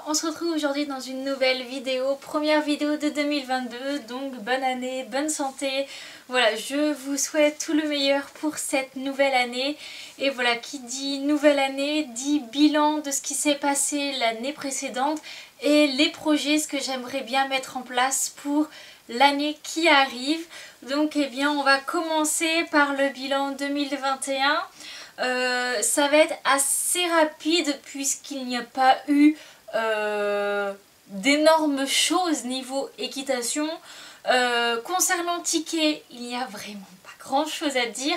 on se retrouve aujourd'hui dans une nouvelle vidéo, première vidéo de 2022, donc bonne année, bonne santé. Voilà, je vous souhaite tout le meilleur pour cette nouvelle année. Et voilà, qui dit nouvelle année, dit bilan de ce qui s'est passé l'année précédente et les projets, ce que j'aimerais bien mettre en place pour l'année qui arrive. Donc eh bien on va commencer par le bilan 2021. Ça va être assez rapide puisqu'il n'y a pas eu d'énormes choses niveau équitation. Concernant ticket, il n'y a vraiment pas grand chose à dire.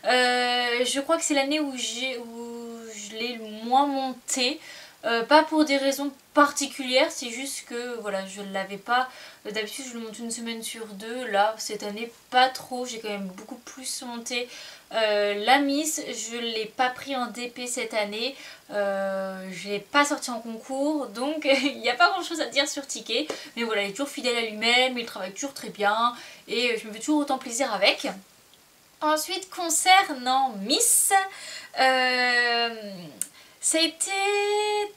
Je crois que c'est l'année où je l'ai le moins monté. Pas pour des raisons particulières, c'est juste que voilà, je ne l'avais pas. D'habitude je le monte une semaine sur deux, là cette année pas trop, j'ai quand même beaucoup plus monté la mise. Je ne l'ai pas pris en DP cette année, je ne l'ai pas sorti en concours, donc il n'y a pas grand chose à dire sur Ticket. Mais voilà, il est toujours fidèle à lui-même, il travaille toujours très bien et je me fais toujours autant plaisir avec. Ensuite, concernant Miss, ça a été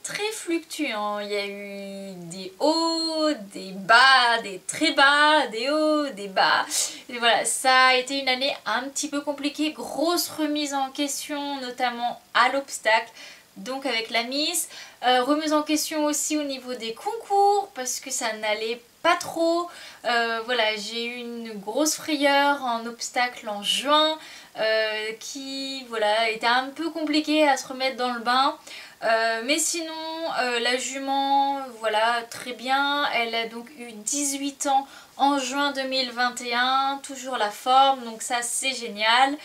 très fluctuant. Il y a eu des hauts, des bas, des très bas, des hauts, des bas. Et voilà, ça a été une année un petit peu compliquée. Grosse remise en question, notamment à l'obstacle. Donc avec la Miss. Remise en question aussi au niveau des concours, parce que ça n'allait pas trop. Voilà, j'ai eu une grosse frayeur en obstacle en juin. Qui voilà, était un peu compliqué à se remettre dans le bain. Mais sinon, la jument, voilà, très bien. Elle a donc eu 18 ans en juin 2021. Toujours la forme, donc ça c'est génial.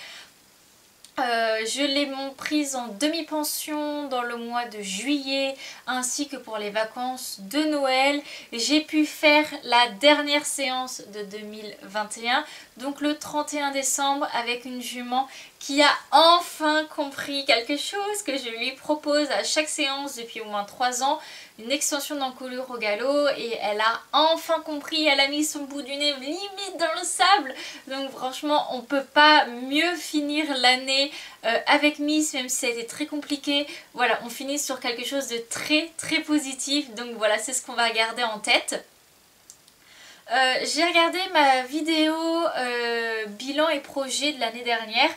Je l'ai prise en demi-pension dans le mois de juillet ainsi que pour les vacances de Noël. J'ai pu faire la dernière séance de 2021, donc le 31 décembre, avec une jument qui a enfin compris quelque chose que je lui propose à chaque séance depuis au moins 3 ans, une extension d'encolure au galop, et elle a enfin compris, elle a mis son bout du nez limite dans le sable. Donc franchement on peut pas mieux finir l'année avec Miss, même si ça a été très compliqué. Voilà, on finit sur quelque chose de très très positif, donc voilà, c'est ce qu'on va garder en tête. J'ai regardé ma vidéo bilan et projet de l'année dernière,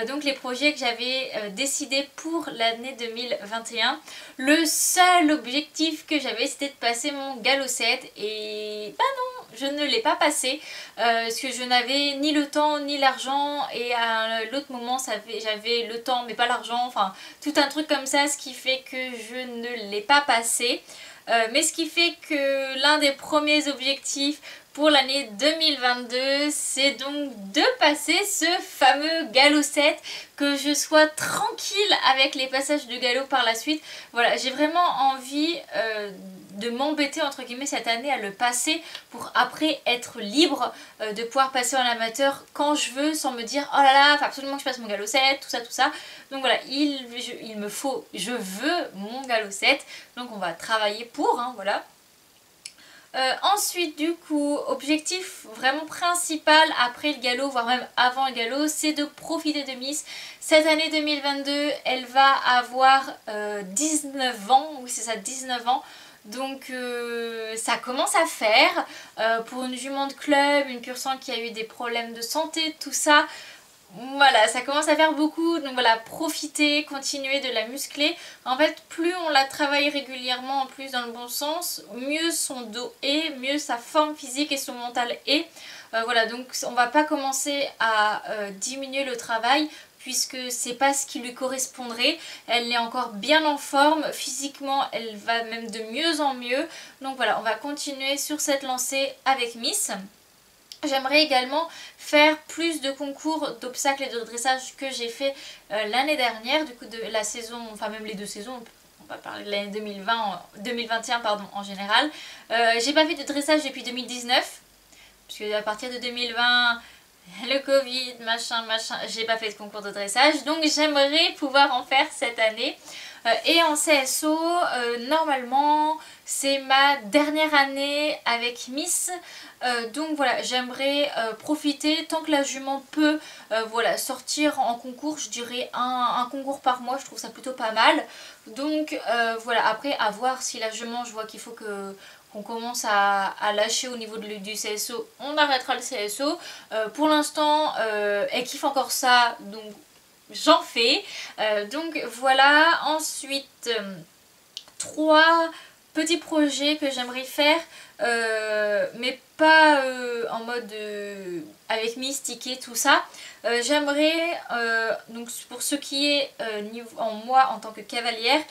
donc les projets que j'avais décidé pour l'année 2021. Le seul objectif que j'avais, c'était de passer mon galop 7 et bah non, je ne l'ai pas passé parce que je n'avais ni le temps ni l'argent, et à l'autre moment j'avais le temps mais pas l'argent, enfin tout un truc comme ça, ce qui fait que je ne l'ai pas passé. Mais ce qui fait que l'un des premiers objectifs pour l'année 2022, c'est donc de passer ce fameux galop 7, que je sois tranquille avec les passages de galop par la suite. Voilà, j'ai vraiment envie de m'embêter entre guillemets cette année à le passer pour après être libre de pouvoir passer en amateur quand je veux, sans me dire oh là là, faut absolument que je passe mon galop 7, tout ça tout ça. Donc voilà, je veux mon galop 7, donc on va travailler pour, hein, voilà. Ensuite du coup, objectif vraiment principal après le galop, voire même avant le galop, c'est de profiter de Miss. Cette année 2022, elle va avoir 19 ans, oui c'est ça, 19 ans. Donc ça commence à faire pour une jument de club, une pur sang qui a eu des problèmes de santé, tout ça. Voilà, ça commence à faire beaucoup, donc voilà, profiter, continuer de la muscler. En fait, plus on la travaille régulièrement, en plus dans le bon sens, mieux son dos est, mieux sa forme physique et son mental est. Voilà, donc on va pas commencer à diminuer le travail, puisque c'est pas ce qui lui correspondrait. Elle est encore bien en forme, physiquement elle va même de mieux en mieux. Donc voilà, on va continuer sur cette lancée avec Miss. J'aimerais également faire plus de concours d'obstacles et de dressage que j'ai fait l'année dernière, du coup de la saison, enfin même les deux saisons, on va parler de l'année 2021 pardon, en général. J'ai pas fait de dressage depuis 2019, puisque à partir de 2020, le Covid, machin, j'ai pas fait de concours de dressage, donc j'aimerais pouvoir en faire cette année. Et en CSO, normalement c'est ma dernière année avec Miss, donc voilà, j'aimerais profiter tant que la jument peut, voilà, sortir en concours. Je dirais un concours par mois, je trouve ça plutôt pas mal. Donc voilà, après à voir si la jument, je vois qu'il faut que qu'on commence à lâcher au niveau du CSO, on arrêtera le CSO. Pour l'instant, elle kiffe encore ça, donc j'en fais. Donc voilà, ensuite, 3 petits projets que j'aimerais faire, mais pas en mode avec Miss, ticket, tout ça. J'aimerais, donc pour ce qui est en moi en tant que cavalière,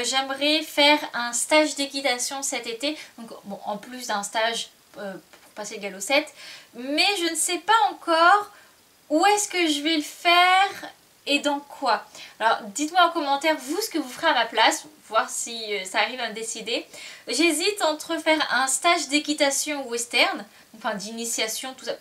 j'aimerais faire un stage d'équitation cet été, donc bon, en plus d'un stage pour passer le galop 7, mais je ne sais pas encore où est-ce que je vais le faire et dans quoi. Alors dites-moi en commentaire vous ce que vous ferez à ma place, voir si ça arrive à me décider. J'hésite entre faire un stage d'équitation western, enfin d'initiation, tout ça,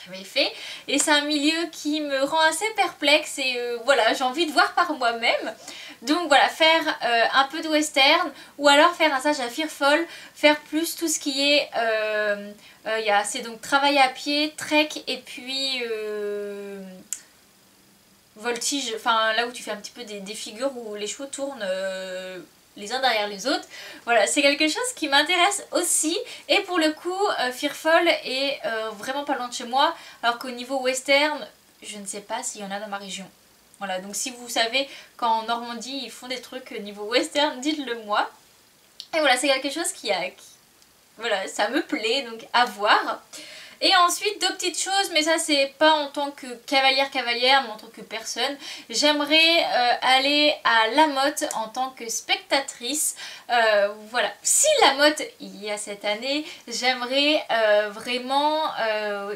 j'avais fait, et c'est un milieu qui me rend assez perplexe et voilà, j'ai envie de voir par moi-même. Donc voilà, faire un peu de western, ou alors faire un stage à Fearful, faire plus tout ce qui est c'est donc travail à pied, trek et puis voltige, enfin là où tu fais un petit peu des figures où les chevaux tournent les uns derrière les autres. Voilà, c'est quelque chose qui m'intéresse aussi, et pour le coup Fearful est vraiment pas loin de chez moi, alors qu'au niveau western je ne sais pas s'il y en a dans ma région. Voilà, donc si vous savez qu'en Normandie ils font des trucs niveau western, dites-le moi. Et voilà, c'est quelque chose voilà, ça me plaît, donc à voir. Et ensuite, 2 petites choses, mais ça c'est pas en tant que cavalière, mais en tant que personne. J'aimerais aller à La Motte en tant que spectatrice. Voilà, si La Motte il y a cette année, j'aimerais vraiment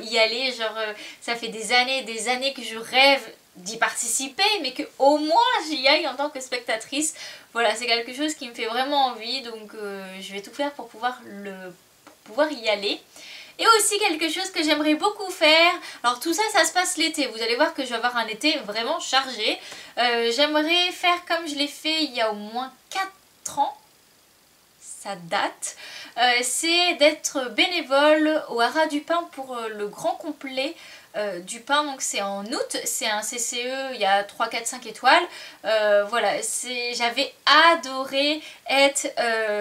y aller. Genre, ça fait des années que je rêve d'y participer, mais que au moins j'y aille en tant que spectatrice. Voilà, c'est quelque chose qui me fait vraiment envie, donc je vais tout faire pour pouvoir y aller. Et aussi quelque chose que j'aimerais beaucoup faire, alors tout ça, ça se passe l'été, vous allez voir que je vais avoir un été vraiment chargé. J'aimerais faire comme je l'ai fait il y a au moins 4 ans, ça date, c'est d'être bénévole au Haras du Pin pour le grand complet du pain. Donc c'est en août, c'est un CCE, il y a 3, 4, 5 étoiles. Voilà, j'avais adoré être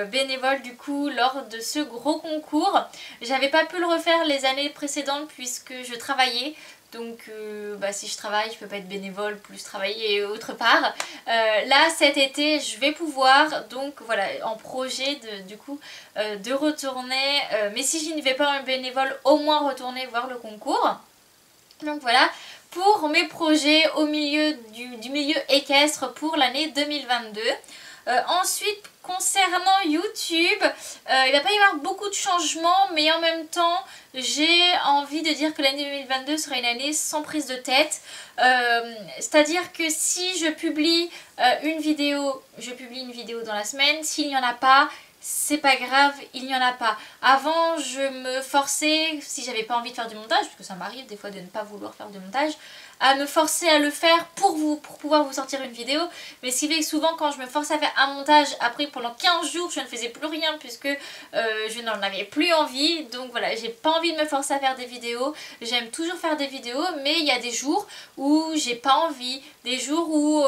bénévole du coup lors de ce gros concours. J'avais pas pu le refaire les années précédentes puisque je travaillais. Donc si je travaille, je peux pas être bénévole plus travailler autre part. Là cet été je vais pouvoir, donc voilà, en projet du coup de retourner, mais si je n'y vais pas en bénévole, au moins retourner voir le concours. Donc voilà pour mes projets au milieu du milieu équestre pour l'année 2022. Ensuite, concernant YouTube, il va pas y avoir beaucoup de changements, mais en même temps j'ai envie de dire que l'année 2022 sera une année sans prise de tête. C'est à dire que si je publie une vidéo, je publie une vidéo dans la semaine. S'il n'y en a pas, c'est pas grave, il n'y en a pas. Avant je me forçais, si j'avais pas envie de faire du montage, parce que ça m'arrive des fois de ne pas vouloir faire de montage, à me forcer à le faire pour pouvoir vous sortir une vidéo. Mais ce qui fait que souvent quand je me force à faire un montage, après pendant 15 jours je ne faisais plus rien puisque je n'en avais plus envie. Donc voilà, j'ai pas envie de me forcer à faire des vidéos. J'aime toujours faire des vidéos, mais il y a des jours où j'ai pas envie, des jours où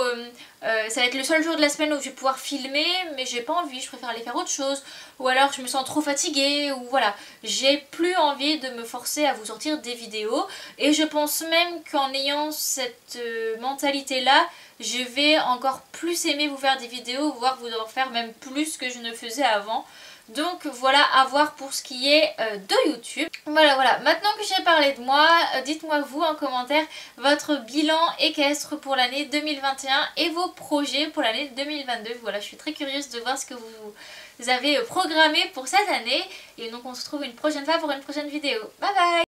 ça va être le seul jour de la semaine où je vais pouvoir filmer, mais j'ai pas envie, je préfère aller faire autre chose, ou alors je me sens trop fatiguée, ou voilà, j'ai plus envie de me forcer à vous sortir des vidéos. Et je pense même qu'en ayant cette mentalité là, je vais encore plus aimer vous faire des vidéos, voire vous en faire même plus que je ne faisais avant. Donc voilà, à voir pour ce qui est de YouTube. Voilà, maintenant que j'ai parlé de moi, dites-moi vous en commentaire votre bilan équestre pour l'année 2021 et vos projets pour l'année 2022. Voilà, je suis très curieuse de voir ce que vous avez programmé pour cette année. Et donc on se retrouve une prochaine fois pour une prochaine vidéo. Bye bye!